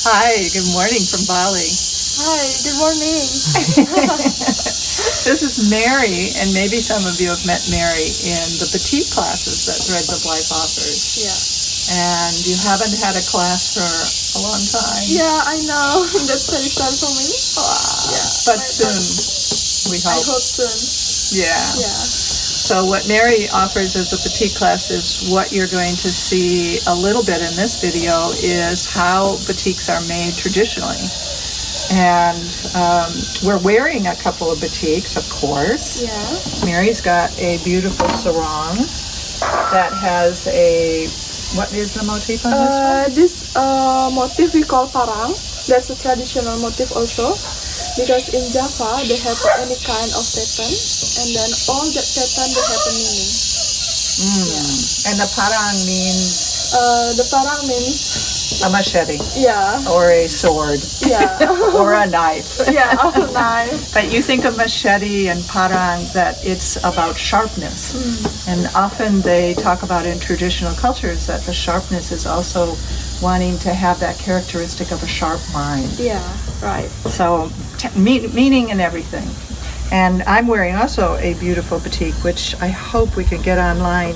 Hi, good morning from Bali. Hi, good morning. This is Mary, and maybe some of you have met Mary in the batik classes that Threads of Life offers. Yeah. And you haven't had a class for a long time. Yeah, I know. That's very sad for me. Yeah. But soon, we I hope. hope soon. Yeah. Yeah. So what Mary offers as a batik class is what you're going to see a little bit in this video is how batiks are made traditionally. And we're wearing a couple of batiks, of course. Yeah. Mary's got a beautiful sarong that has a, what is the motif on this one? This motif we call parang. That's a traditional motif also. Because in Java, they have any kind of pattern. And then all that pattern, they have a meaning. And the parang means? The parang means? A machete. Yeah. Or a sword. Yeah. Or a knife. Yeah, a knife. But you think of machete and parang that it's about sharpness. And often they talk about in traditional cultures that the sharpness is also wanting to have that characteristic of a sharp mind. Yeah, right. So meaning and everything. And I'm wearing also a beautiful batik, which I hope we can get online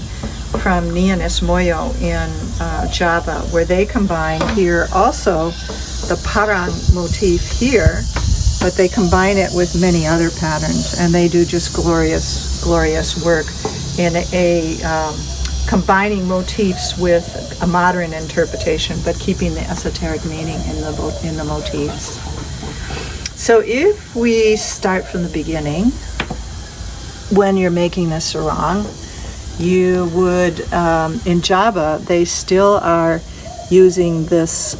from Nianis Moyo in Java, where they combine here also the parang motif here, but they combine it with many other patterns, and they do just glorious, glorious work in a combining motifs with a modern interpretation, but keeping the esoteric meaning in the motifs. So if we start from the beginning, when you're making the sarong, you would, in Java, they still are using this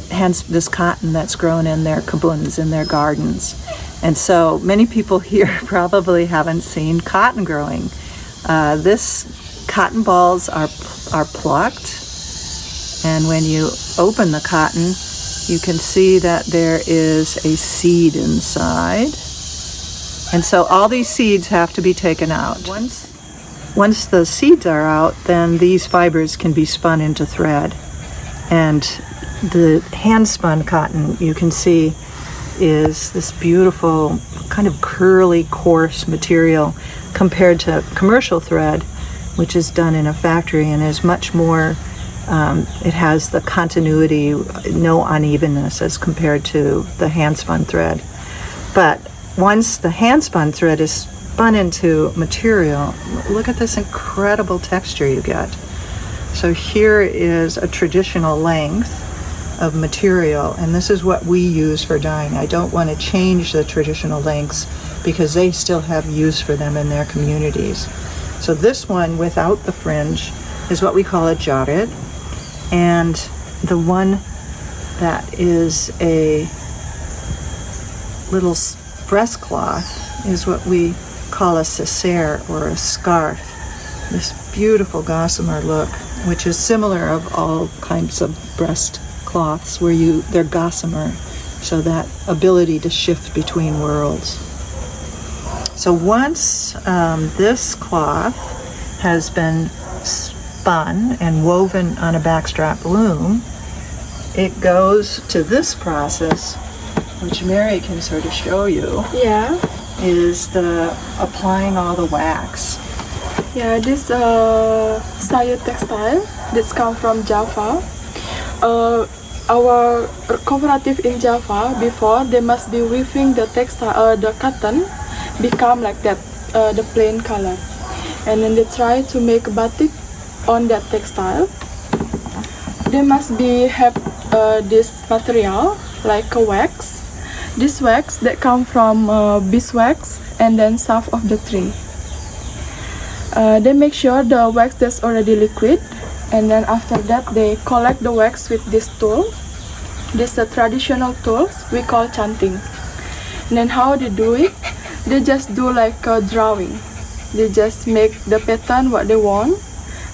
cotton that's grown in their kabuns, in their gardens. And so many people here probably haven't seen cotton growing. This cotton balls are plucked, and when you open the cotton, you can see that there is a seed inside. And so all these seeds have to be taken out. Once the seeds are out, then these fibers can be spun into thread. And the hand-spun cotton, you can see, is this beautiful kind of curly, coarse material compared to commercial thread, which is done in a factory and is much more, it has the continuity, no unevenness as compared to the hand-spun thread. But once the hand-spun thread is spun into material, look at this incredible texture you get. So here is a traditional length of material, and this is what we use for dyeing. I don't want to change the traditional lengths because they still have use for them in their communities. So this one without the fringe is what we call a jarit, and the one that is a little breast cloth is what we call a sisser or a scarf. This beautiful gossamer look, which is similar of all kinds of breast cloths where they're gossamer, so that ability to shift between worlds. So once this cloth has been spun and woven on a backstrap loom, it goes to this process, which Mary can sort of show you. Yeah. Is the applying all the wax. Yeah, this Sayu textile that's come from Java. Our cooperative in Java, before they must be weaving the textile, the cotton become like that, the plain color, and then they try to make batik on that textile. They must be have this material like a wax. This wax that come from beeswax and then sap of the tree. They make sure the wax that's already liquid, and then after that they collect the wax with this tool. This is a traditional tools we call chanting. And then how they do it? They just do like a drawing. They just make the pattern what they want.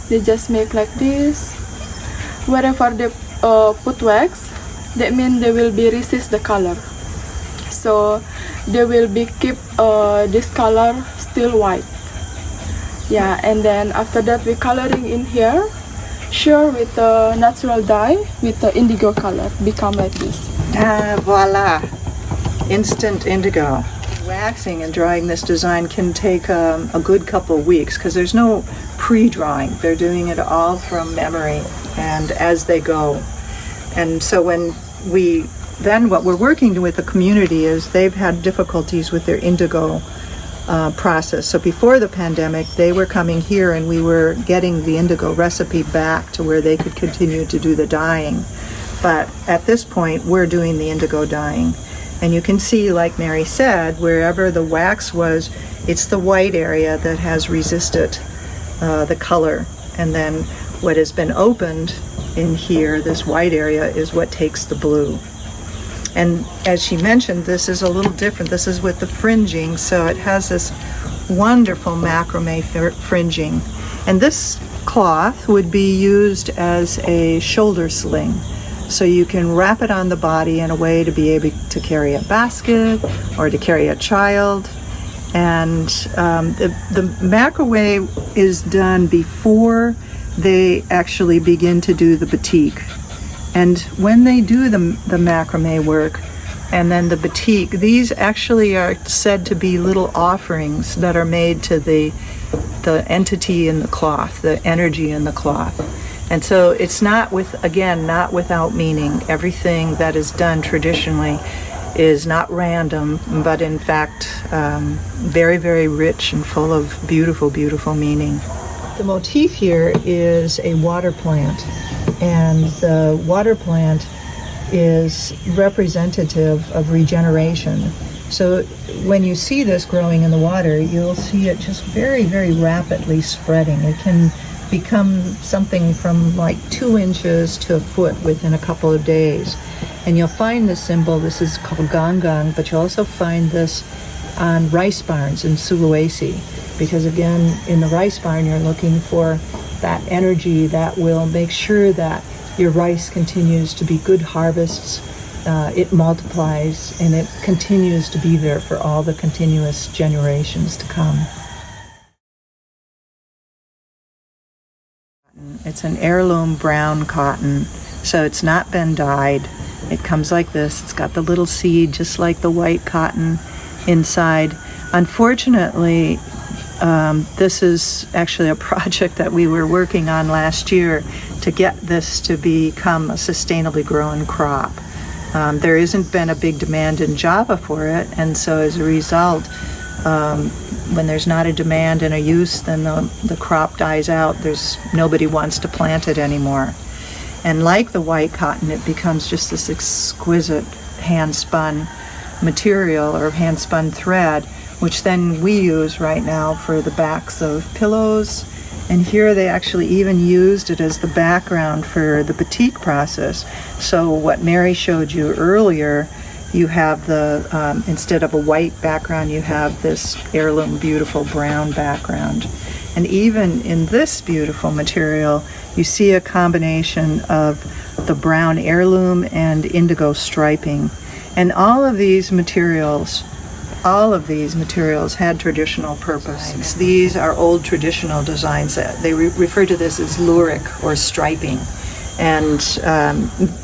They just make like this. Wherever they put wax, that means they will be resist the color. So they will be keep this color still white. Yeah, and then after that we coloring in here, sure with the natural dye with the indigo color, become like this. Voila! Instant indigo. Waxing and drying this design can take a good couple of weeks because there's no pre-drawing. They're doing it all from memory and as they go. And so what we're working with the community is they've had difficulties with their indigo process. So before the pandemic, they were coming here and we were getting the indigo recipe back to where they could continue to do the dyeing. But at this point, we're doing the indigo dyeing. And you can see, like Mary said, wherever the wax was, it's the white area that has resisted the color. And then what has been opened in here, this white area, is what takes the blue. And as she mentioned, this is a little different. This is with the fringing, so it has this wonderful macrame fringing. And this cloth would be used as a shoulder sling. So you can wrap it on the body in a way to be able to carry a basket or to carry a child. And the macrame is done before they actually begin to do the batik. And when they do the macrame work and then the batik, these actually are said to be little offerings that are made to the entity in the cloth, the energy in the cloth. And so it's not without meaning. Everything that is done traditionally is not random, but in fact very, very rich and full of beautiful, beautiful meaning. The motif here is a water plant, and the water plant is representative of regeneration. So when you see this growing in the water, you'll see it just very, very rapidly spreading. It can become something from like 2 inches to a foot within a couple of days. And you'll find this symbol, this is called ganggang, but you'll also find this on rice barns in Sulawesi, because again, in the rice barn, you're looking for that energy that will make sure that your rice continues to be good harvests, it multiplies, and it continues to be there for all the continuous generations to come. It's an heirloom brown cotton, so it's not been dyed. It comes like this. It's got the little seed just like the white cotton inside. Unfortunately, this is actually a project that we were working on last year to get this to become a sustainably grown crop. There hasn't been a big demand in Java for it, and so as a result, when there's not a demand and a use, then the crop dies out. Nobody wants to plant it anymore. And like the white cotton, it becomes just this exquisite hand-spun material or hand-spun thread, which then we use right now for the backs of pillows. And here they actually even used it as the background for the batik process. So what Mary showed you earlier, you have instead of a white background, you have this heirloom beautiful brown background. And even in this beautiful material, you see a combination of the brown heirloom and indigo striping. And all of these materials had traditional purpose. These are old traditional designs. They refer to this as lurik or striping. And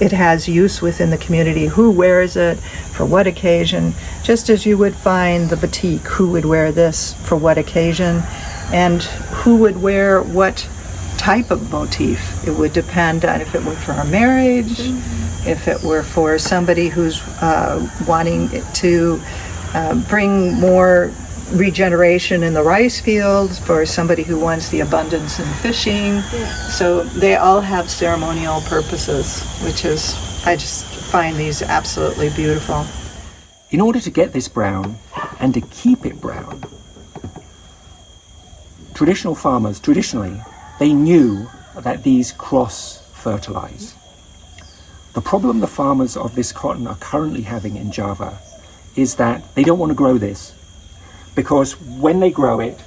it has use within the community. Who wears it, for what occasion, just as you would find the batik, who would wear this for what occasion, and who would wear what type of motif. It would depend on if it were for a marriage, if it were for somebody who's wanting to bring more regeneration in the rice fields, for somebody who wants the abundance in fishing. So they all have ceremonial purposes, I just find these absolutely beautiful. In order to get this brown and to keep it brown, traditional farmers, traditionally, they knew that these cross-fertilize. The problem the farmers of this cotton are currently having in Java is that they don't want to grow this, because when they grow it,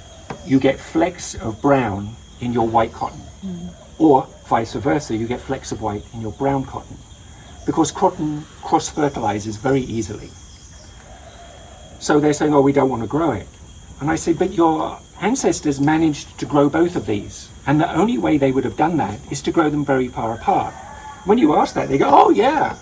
you get flecks of brown in your white cotton, or vice versa, you get flecks of white in your brown cotton, because cotton cross-fertilizes very easily. So they're saying, oh, we don't want to grow it. And I say, but your ancestors managed to grow both of these, and the only way they would have done that is to grow them very far apart. When you ask that, they go, oh yeah.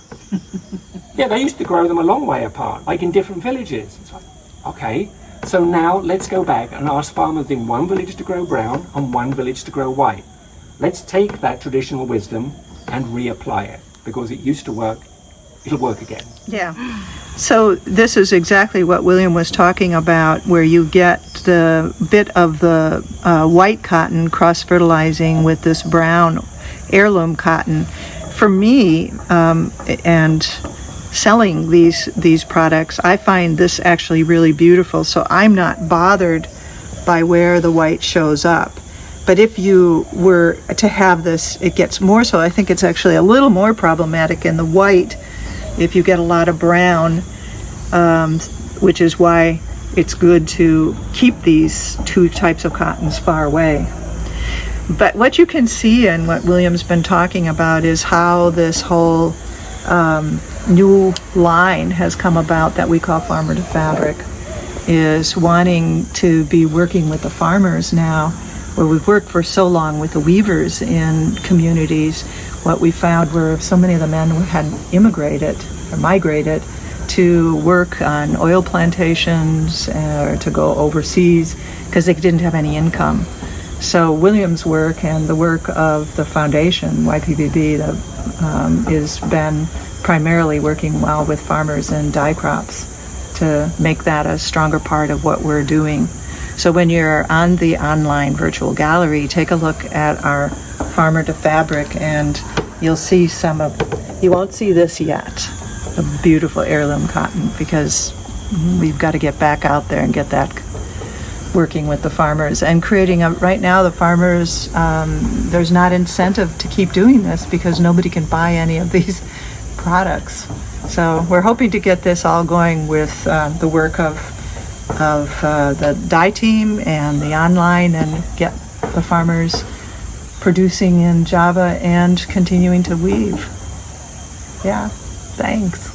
Yeah, they used to grow them a long way apart, like in different villages. It's like, okay, so now let's go back and ask farmers in one village to grow brown and one village to grow white. Let's take that traditional wisdom and reapply it, because it used to work, it'll work again. Yeah. So this is exactly what William was talking about, where you get the bit of the white cotton cross-fertilizing with this brown heirloom cotton. For me, and selling these products, I find this actually really beautiful, so I'm not bothered by where the white shows up. But if you were to have this, it gets more so. I think it's actually a little more problematic in the white if you get a lot of brown, which is why it's good to keep these two types of cottons far away. But what you can see and what William's been talking about is how this whole new line has come about that we call Farmer to Fabric, is wanting to be working with the farmers now, where we've worked for so long with the weavers in communities. What we found were so many of the men had immigrated or migrated to work on oil plantations or to go overseas because they didn't have any income. So William's work and the work of the foundation, YPBB, has been primarily working well with farmers and dye crops to make that a stronger part of what we're doing. So when you're on the online virtual gallery, take a look at our Farmer to Fabric and you'll see you won't see this yet, the beautiful heirloom cotton, because we've got to get back out there and get that working with the farmers and creating right now the farmers, there's not incentive to keep doing this because nobody can buy any of these products. So we're hoping to get this all going with the work of the dye team and the online, and get the farmers producing in Java and continuing to weave. Yeah, thanks.